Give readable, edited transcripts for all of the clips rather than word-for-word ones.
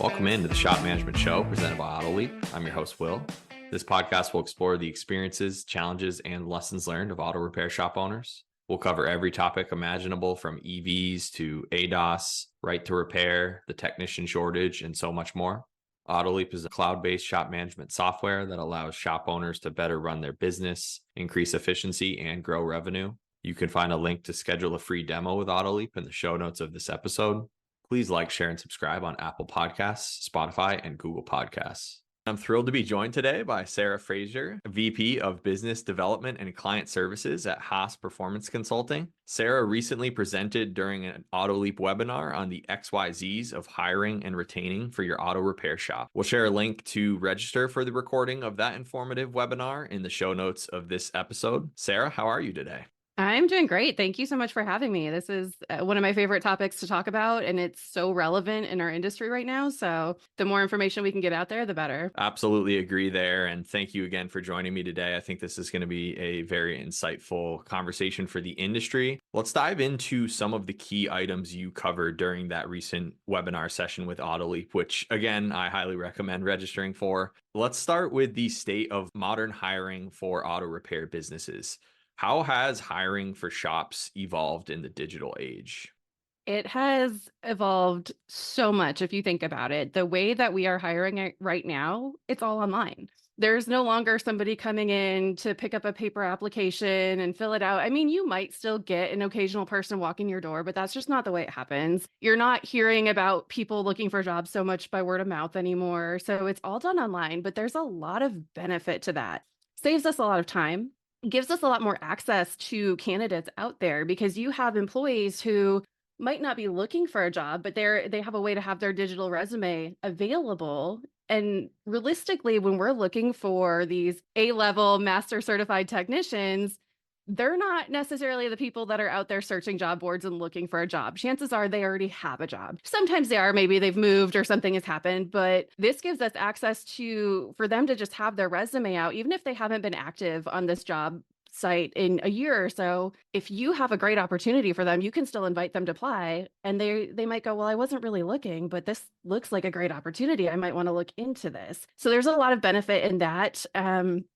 Welcome into the Shop Management Show presented by AutoLeap. I'm your host, Will. This podcast will explore the experiences, challenges, and lessons learned of auto repair shop owners. We'll cover every topic imaginable from EVs to ADAS, right to repair, the technician shortage, and so much more. AutoLeap is a cloud-based shop management software that allows shop owners to better run their business, increase efficiency, and grow revenue. You can find a link to schedule a free demo with AutoLeap in the show notes of this episode. Please like, share, and subscribe on Apple Podcasts, Spotify, and Google Podcasts. I'm thrilled to be joined today by Sara Fraser, VP of Business Development and Client Services at Haas Performance Consulting. Sara recently presented during an AutoLeap webinar on the XYZs of hiring and retaining for your auto repair shop. We'll share a link to register for the recording of that informative webinar in the show notes of this episode. Sara, how are you today? I'm doing great. Thank you so much for having me. This is one of my favorite topics to talk about, and it's so relevant in our industry right now. So the more information we can get out there, the better. Absolutely agree there. And thank you again for joining me today. I think this is going to be a very insightful conversation for the industry. Let's dive into some of the key items you covered during that recent webinar session with AutoLeap, which again, I highly recommend registering for. Let's start with the state of modern hiring for auto repair businesses. How has hiring for shops evolved in the digital age? It has evolved so much if you think about it. The way that we are hiring right now, it's all online. There's no longer somebody coming in to pick up a paper application and fill it out. I mean, you might still get an occasional person walking your door, but that's just not the way it happens. You're not hearing about people looking for jobs so much by word of mouth anymore. So it's all done online, but there's a lot of benefit to that. Saves us a lot of time. Gives us a lot more access to candidates out there because you have employees who might not be looking for a job, but they have a way to have their digital resume available. And realistically, when we're looking for these A-level master certified technicians, they're not necessarily the people that are out there searching job boards and looking for a job. Chances are they already have a job. Sometimes they are, maybe they've moved or something has happened, but this gives us access for them to just have their resume out, even if they haven't been active on this job site in a year or so. If you have a great opportunity for them, you can still invite them to apply, and they might go, well, I wasn't really looking, but this looks like a great opportunity. I might want to look into this. So there's a lot of benefit in that.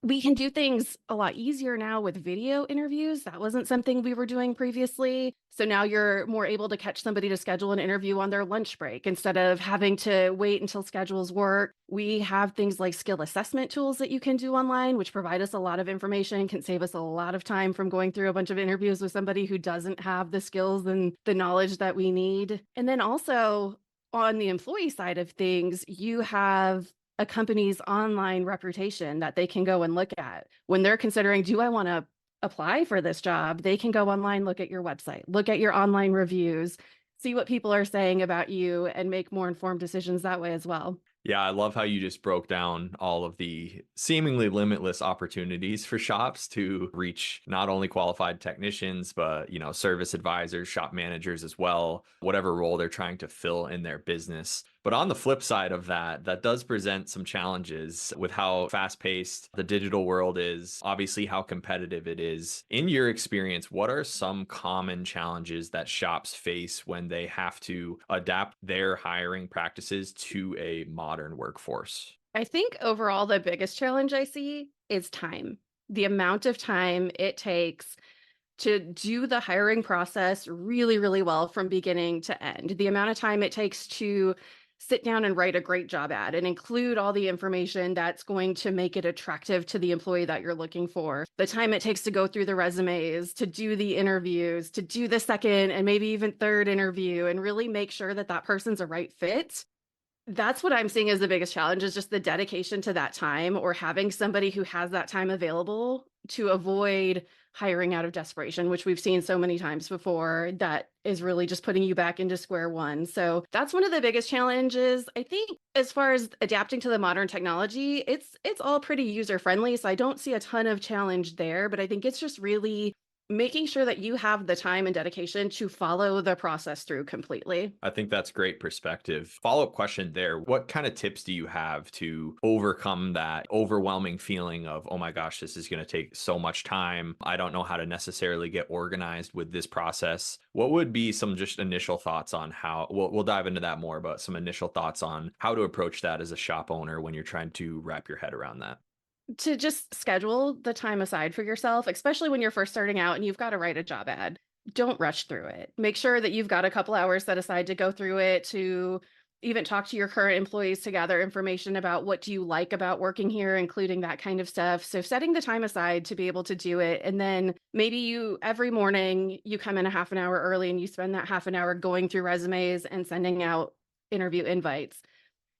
We can do things a lot easier now with video interviews. That wasn't something we were doing previously. So now you're more able to catch somebody to schedule an interview on their lunch break instead of having to wait until schedules work. We have things like skill assessment tools that you can do online, which provide us a lot of information, can save us a lot of time from going through a bunch of interviews with somebody who doesn't have the skills and the knowledge that we need. And then also on the employee side of things, you have a company's online reputation that they can go and look at when they're considering, do I want to apply for this job? They can go online, look at your website, look at your online reviews, see what people are saying about you, and make more informed decisions that way as well. Yeah, I love how you just broke down all of the seemingly limitless opportunities for shops to reach not only qualified technicians, but, service advisors, shop managers as well, whatever role they're trying to fill in their business. But on the flip side of that does present some challenges with how fast-paced the digital world is, obviously how competitive it is. In your experience, what are some common challenges that shops face when they have to adapt their hiring practices to a modern workforce? I think overall, the biggest challenge I see is time. The amount of time it takes to do the hiring process really, really well from beginning to end. The amount of time it takes to sit down and write a great job ad and include all the information that's going to make it attractive to the employee that you're looking for. The time it takes to go through the resumes, to do the interviews, to do the second and maybe even third interview and really make sure that that person's a right fit. That's what I'm seeing as the biggest challenge, is just the dedication to that time, or having somebody who has that time available to avoid hiring out of desperation, which we've seen so many times before. That is really just putting you back into square one. So that's one of the biggest challenges. I think as far as adapting to the modern technology, it's all pretty user friendly. So I don't see a ton of challenge there, but I think it's just really making sure that you have the time and dedication to follow the process through completely. I think that's great perspective. Follow-up question there. What kind of tips do you have to overcome that overwhelming feeling of, oh my gosh, this is going to take so much time. I don't know how to necessarily get organized with this process. What would be some just initial thoughts on how, we'll dive into that more, but some initial thoughts on how to approach that as a shop owner when you're trying to wrap your head around that? To just schedule the time aside for yourself, especially when you're first starting out and you've got to write a job ad. Don't rush through it. Make sure that you've got a couple hours set aside to go through it, to even talk to your current employees to gather information about what do you like about working here, including that kind of stuff. So setting the time aside to be able to do it. And then maybe you every morning you come in a half an hour early and you spend that half an hour going through resumes and sending out interview invites.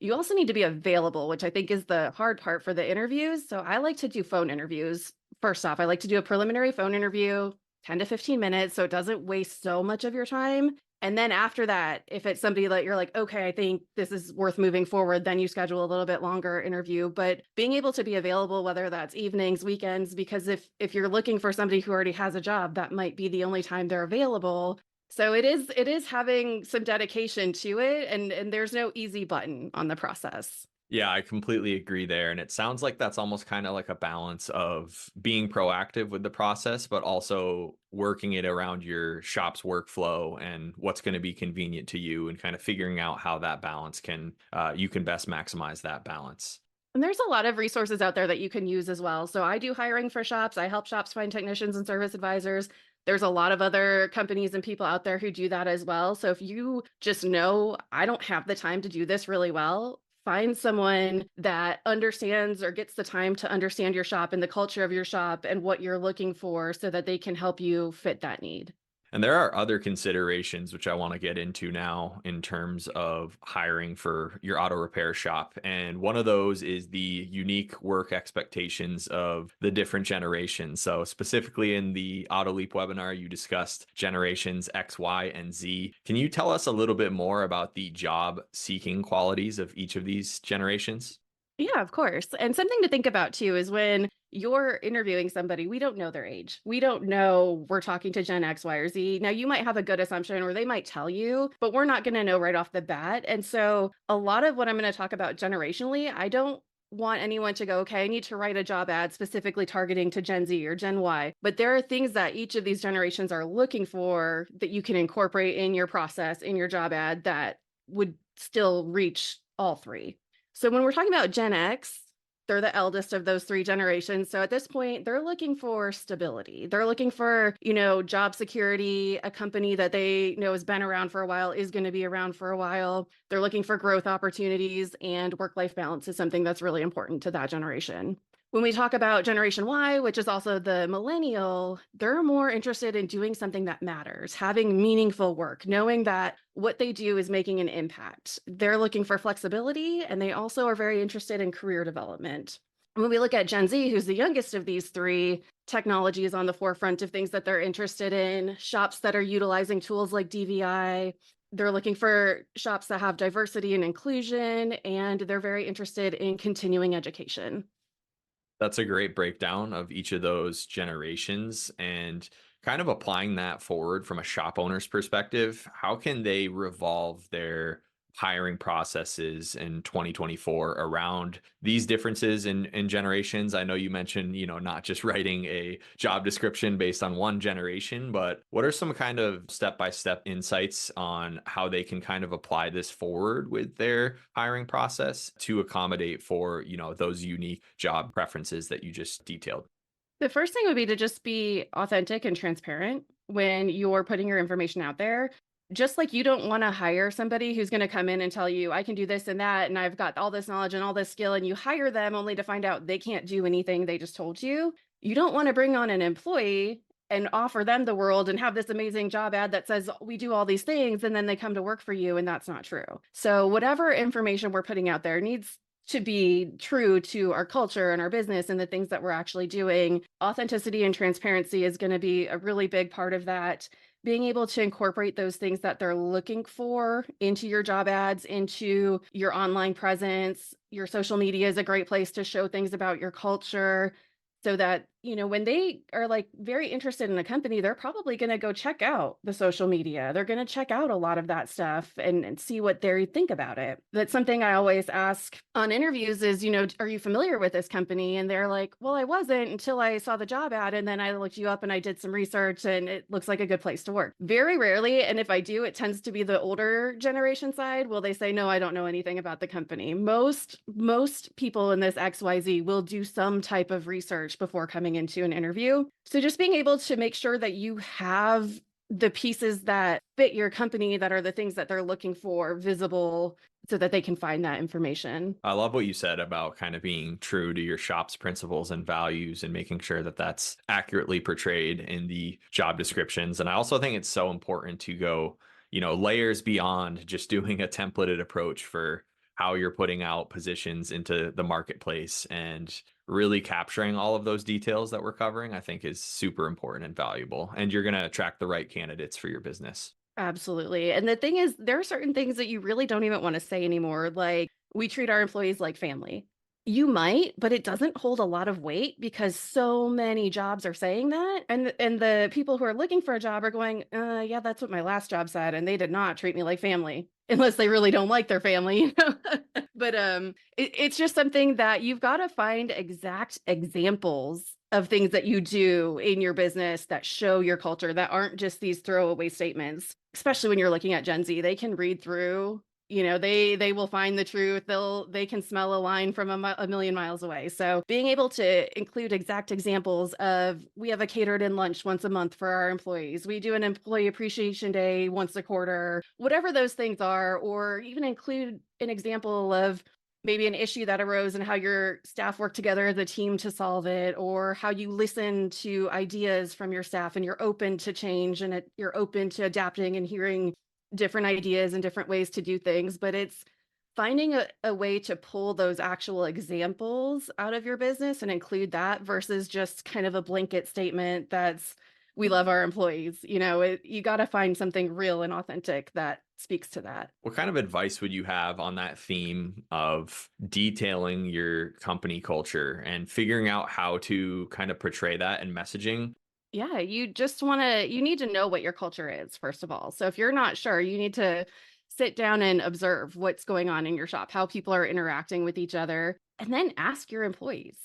You also need to be available, which I think is the hard part for the interviews. So I like to do phone interviews. First off, I like to do a preliminary phone interview, 10 to 15 minutes, so it doesn't waste so much of your time. And then after that, if it's somebody that you're like, okay, I think this is worth moving forward, then you schedule a little bit longer interview. But being able to be available, whether that's evenings, weekends, because if you're looking for somebody who already has a job, that might be the only time they're available. So it is having some dedication to it, and there's no easy button on the process. Yeah, I completely agree there. And it sounds like that's almost kind of like a balance of being proactive with the process, but also working it around your shop's workflow and what's going to be convenient to you and kind of figuring out how that balance can, you can best maximize that balance. And there's a lot of resources out there that you can use as well. So I do hiring for shops. I help shops find technicians and service advisors. There's a lot of other companies and people out there who do that as well. So if you just know, I don't have the time to do this really well, find someone that understands or gets the time to understand your shop and the culture of your shop and what you're looking for so that they can help you fit that need. And there are other considerations which I want to get into now in terms of hiring for your auto repair shop. And one of those is the unique work expectations of the different generations. So, specifically in the AutoLeap webinar, you discussed generations X, Y, and Z. Can you tell us a little bit more about the job seeking qualities of each of these generations? Yeah, of course. And something to think about too is when you're interviewing somebody, we don't know their age. We don't know we're talking to Gen X, Y, or Z. Now, you might have a good assumption or they might tell you, but we're not going to know right off the bat. And so, a lot of what I'm going to talk about generationally, I don't want anyone to go, okay, I need to write a job ad specifically targeting to Gen Z or Gen Y. But there are things that each of these generations are looking for that you can incorporate in your process, in your job ad that would still reach all three. So when we're talking about Gen X, they're the eldest of those three generations. So at this point, they're looking for stability. They're looking for, job security, a company that they know has been around for a while, is going to be around for a while. They're looking for growth opportunities, and work-life balance is something that's really important to that generation. When we talk about Generation Y, which is also the millennial, they're more interested in doing something that matters, having meaningful work, knowing that what they do is making an impact. They're looking for flexibility, and they also are very interested in career development. When we look at Gen Z, who's the youngest of these three, technology is on the forefront of things that they're interested in, shops that are utilizing tools like DVI. They're looking for shops that have diversity and inclusion, and they're very interested in continuing education. That's a great breakdown of each of those generations and kind of applying that forward from a shop owner's perspective. How can they revolve their hiring processes in 2024 around these differences in generations? I know you mentioned, not just writing a job description based on one generation, but what are some kind of step-by-step insights on how they can kind of apply this forward with their hiring process to accommodate for, those unique job preferences that you just detailed? The first thing would be to just be authentic and transparent when you're putting your information out there. Just like you don't want to hire somebody who's going to come in and tell you, I can do this and that, and I've got all this knowledge and all this skill, and you hire them only to find out they can't do anything they just told you. You don't want to bring on an employee and offer them the world and have this amazing job ad that says we do all these things, and then they come to work for you, and that's not true. So whatever information we're putting out there needs to be true to our culture and our business and the things that we're actually doing. Authenticity and transparency is going to be a really big part of that. Being able to incorporate those things that they're looking for into your job ads, into your online presence. Your social media is a great place to show things about your culture so that when they are like very interested in a company, they're probably going to go check out the social media. They're going to check out a lot of that stuff and see what they think about it. That's something I always ask on interviews is, are you familiar with this company? And they're like, well, I wasn't until I saw the job ad. And then I looked you up and I did some research and it looks like a good place to work. Very rarely. And if I do, it tends to be the older generation side. Will they say, no, I don't know anything about the company? Most people in this XYZ will do some type of research before coming into an interview. So just being able to make sure that you have the pieces that fit your company, that are the things that they're looking for, visible, so that they can find that information. I love what you said about kind of being true to your shop's principles and values and making sure that that's accurately portrayed in the job descriptions. And I also think it's so important to go, layers beyond just doing a templated approach for how you're putting out positions into the marketplace, and really capturing all of those details that we're covering, I think is super important and valuable. And you're going to attract the right candidates for your business. Absolutely. And the thing is, there are certain things that you really don't even want to say anymore. Like, we treat our employees like family. You might, but it doesn't hold a lot of weight because so many jobs are saying that. And the people who are looking for a job are going, yeah, that's what my last job said. And they did not treat me like family, unless they really don't like their family. But it's just something that you've got to find exact examples of things that you do in your business that show your culture, that aren't just these throwaway statements. Especially when you're looking at Gen Z, they can read through, they will find the truth. They can smell a line from a million miles away. So being able to include exact examples of, we have a catered in lunch once a month for our employees. We do an employee appreciation day once a quarter, whatever those things are, or even include an example of maybe an issue that arose and how your staff work together as a team to solve it, or how you listen to ideas from your staff and you're open to change and you're open to adapting and hearing different ideas and different ways to do things. But it's finding a way to pull those actual examples out of your business and include that versus just kind of a blanket statement that's, we love our employees. You got to find something real and authentic that speaks to that. What kind of advice would you have on that theme of detailing your company culture and figuring out how to kind of portray that in messaging? Yeah, you need to know what your culture is, first of all. So if you're not sure, you need to sit down and observe what's going on in your shop, how people are interacting with each other, and then ask your employees,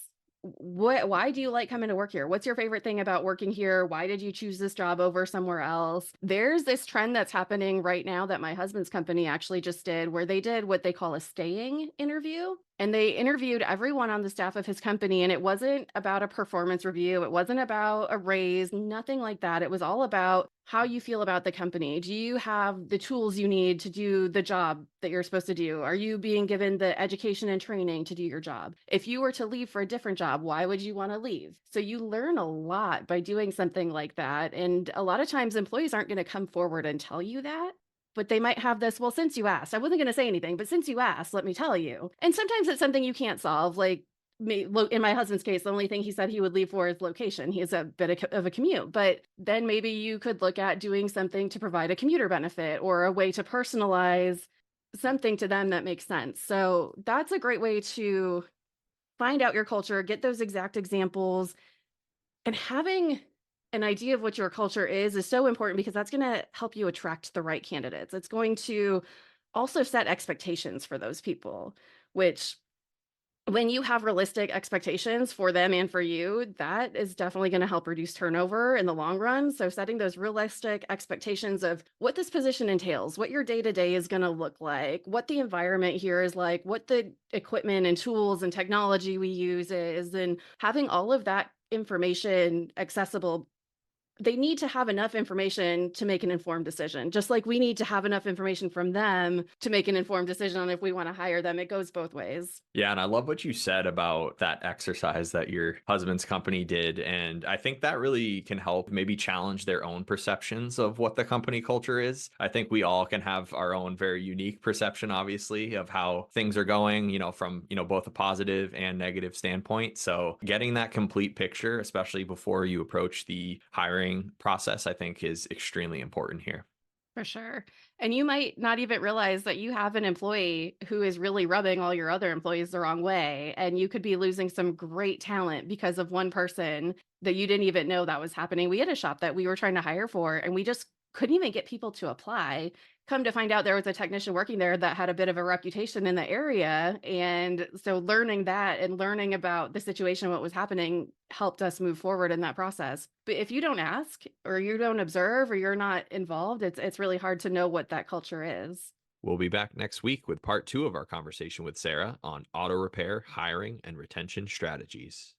why do you like coming to work here? What's your favorite thing about working here? Why did you choose this job over somewhere else? There's this trend that's happening right now that my husband's company actually just did, where they did what they call a staying interview. And they interviewed everyone on the staff of his company. And it wasn't about a performance review. It wasn't about a raise, nothing like that. It was all about how you feel about the company. Do you have the tools you need to do the job that you're supposed to do? Are you being given the education and training to do your job? If you were to leave for a different job, why would you want to leave? So you learn a lot by doing something like that. And a lot of times employees aren't going to come forward and tell you that. But they might have this, well, since you asked, I wasn't going to say anything, but since you asked, let me tell you. And sometimes it's something you can't solve. Like in my husband's case, the only thing he said he would leave for is location. He has a bit of a commute, but then maybe you could look at doing something to provide a commuter benefit or a way to personalize something to them that makes sense. So that's a great way to find out your culture, get those exact examples, and having an idea of what your culture is so important, because that's going to help you attract the right candidates. It's going to also set expectations for those people, which, when you have realistic expectations for them and for you, that is definitely going to help reduce turnover in the long run. So setting those realistic expectations of what this position entails, what your day-to-day is going to look like, what the environment here is like, what the equipment and tools and technology we use is, and having all of that information accessible. They need to have enough information to make an informed decision, just like we need to have enough information from them to make an informed decision on if we want to hire them. It goes both ways. Yeah, and I love what you said about that exercise that your husband's company did. And I think that really can help maybe challenge their own perceptions of what the company culture is. I think we all can have our own very unique perception, obviously, of how things are going, from, both a positive and negative standpoint. So getting that complete picture, especially before you approach the hiring process, I think is extremely important here. For sure. And you might not even realize that you have an employee who is really rubbing all your other employees the wrong way. And you could be losing some great talent because of one person that you didn't even know that was happening. We had a shop that we were trying to hire for, and we just couldn't even get people to apply. Come to find out there was a technician working there that had a bit of a reputation in the area. And so learning that and learning about the situation, what was happening, helped us move forward in that process. But if you don't ask or you don't observe or you're not involved, it's really hard to know what that culture is. We'll be back next week with part 2 of our conversation with Sarah on auto repair, hiring, and retention strategies.